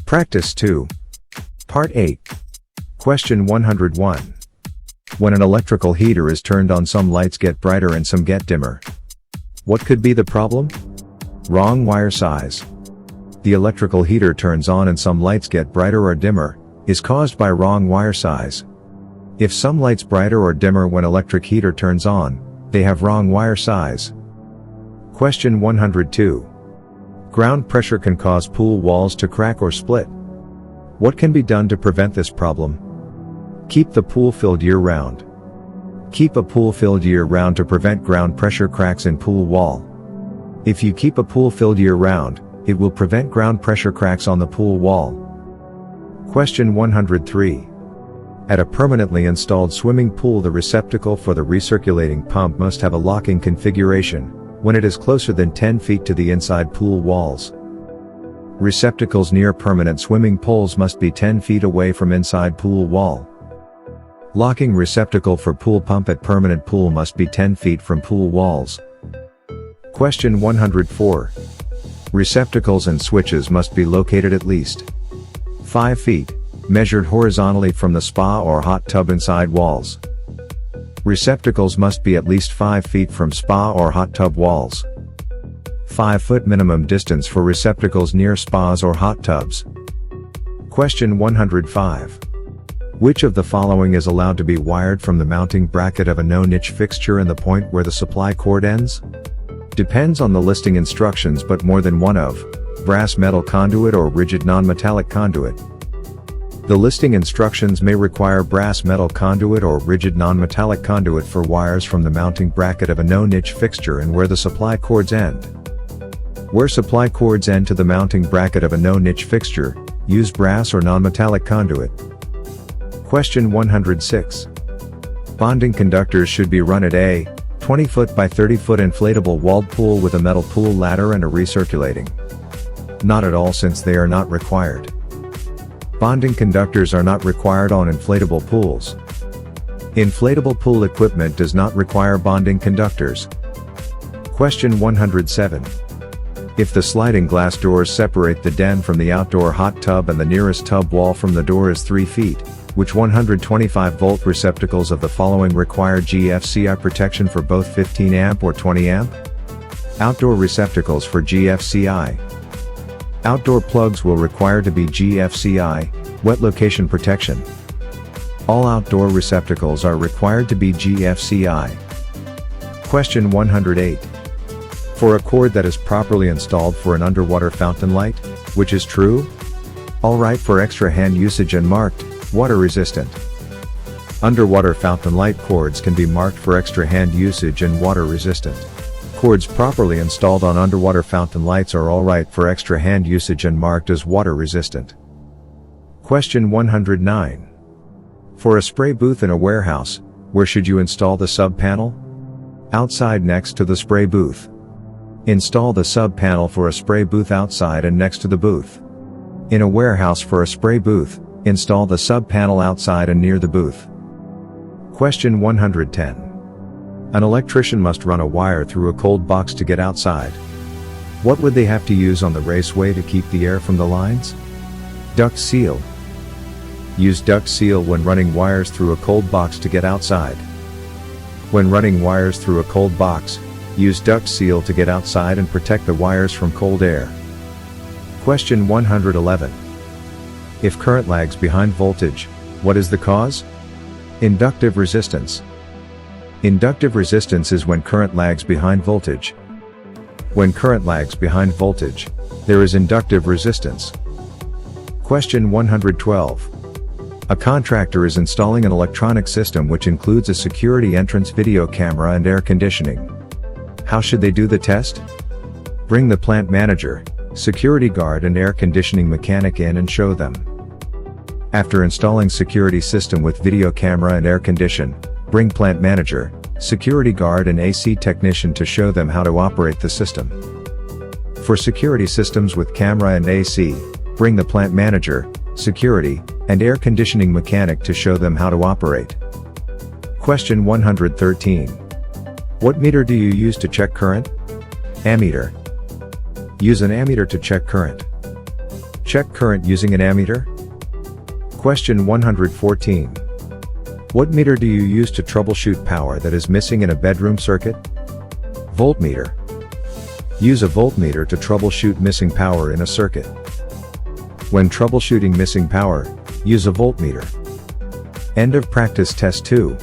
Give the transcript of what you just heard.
Practice 2. Part 8. Question 101. When an electrical heater is turned on, some lights get brighter and some get dimmer. What could be the problem? Wrong wire size. The electrical heater turns on and some lights get brighter or dimmer, is caused by wrong wire size. If some lights brighter or dimmer when electric heater turns on, they have wrong wire size. Question 102. Ground pressure can cause pool walls to crack or split. What can be done to prevent this problem? Keep the pool filled year-round. Keep a pool filled year-round to prevent ground pressure cracks in pool wall. If you keep a pool filled year-round, it will prevent ground pressure cracks on the pool wall. Question 103. At a permanently installed swimming pool, the receptacle for the recirculating pump must have a locking configuration when it is closer than 10 feet to the inside pool walls. Receptacles near permanent swimming pools must be 10 feet away from inside pool wall. Locking receptacle for pool pump at permanent pool must be 10 feet from pool walls. Question 104. Receptacles and switches must be located at least 5 feet, measured horizontally from the spa or hot tub inside walls. Receptacles must be at least 5 feet from spa or hot tub walls. 5-foot minimum distance for receptacles near spas or hot tubs. Question 105. Which of the following is allowed to be wired from the mounting bracket of a no-niche fixture and the point where the supply cord ends? Depends on the listing instructions, but more than one of brass metal conduit or rigid non-metallic conduit. The listing instructions may require brass metal conduit or rigid non-metallic conduit for wires from the mounting bracket of a no-niche fixture and where the supply cords end. Where supply cords end to the mounting bracket of a no-niche fixture, use brass or non-metallic conduit. Question 106. Bonding conductors should be run at a 20-foot by 30-foot inflatable walled pool with a metal pool ladder and a recirculating. Not at all, since they are not required. Bonding conductors are not required on inflatable pools. Inflatable pool equipment does not require bonding conductors. Question 107. If the sliding glass doors separate the den from the outdoor hot tub and the nearest tub wall from the door is 3 feet, which 125-volt receptacles of the following require GFCI protection for both 15 amp or 20 amp? Outdoor receptacles for GFCI. Outdoor plugs will require to be GFCI, wet location protection. All outdoor receptacles are required to be GFCI. Question 108. For a cord that is properly installed for an underwater fountain light, which is true? Alright for extra hand usage and marked water resistant. Underwater fountain light cords can be marked for extra hand usage and water resistant. Cords properly installed on underwater fountain lights are alright for extra hand usage and marked as water resistant. Question 109. For a spray booth in a warehouse, where should you install the sub panel? Outside next to the spray booth. Install the sub panel for a spray booth outside and next to the booth. In a warehouse for a spray booth, install the sub panel outside and near the booth. Question 110. An electrician must run a wire through a cold box to get outside. What would they have to use on the raceway to keep the air from the lines? Duct seal. Use duct seal when running wires through a cold box to get outside. When running wires through a cold box, use duct seal to get outside and protect the wires from cold air. Question 111. If current lags behind voltage, what is the cause? Inductive resistance. Inductive resistance is when current lags behind voltage. When current lags behind voltage, there is inductive resistance. Question 112. A contractor is installing an electronic system which includes a security entrance video camera and air conditioning. How should they do the test? Bring the plant manager, security guard and air conditioning mechanic in and show them. After installing security system with video camera and air condition, bring plant manager, security guard and AC technician to show them how to operate the system. For security systems with camera and AC, bring the plant manager, security, and air conditioning mechanic to show them how to operate. Question 113. What meter do you use to check current? Ammeter. Use an ammeter to check current. Check current using an ammeter. Question 114. What meter do you use to troubleshoot power that is missing in a bedroom circuit? Voltmeter. Use a voltmeter to troubleshoot missing power in a circuit. When troubleshooting missing power, use a voltmeter. End of practice test 2.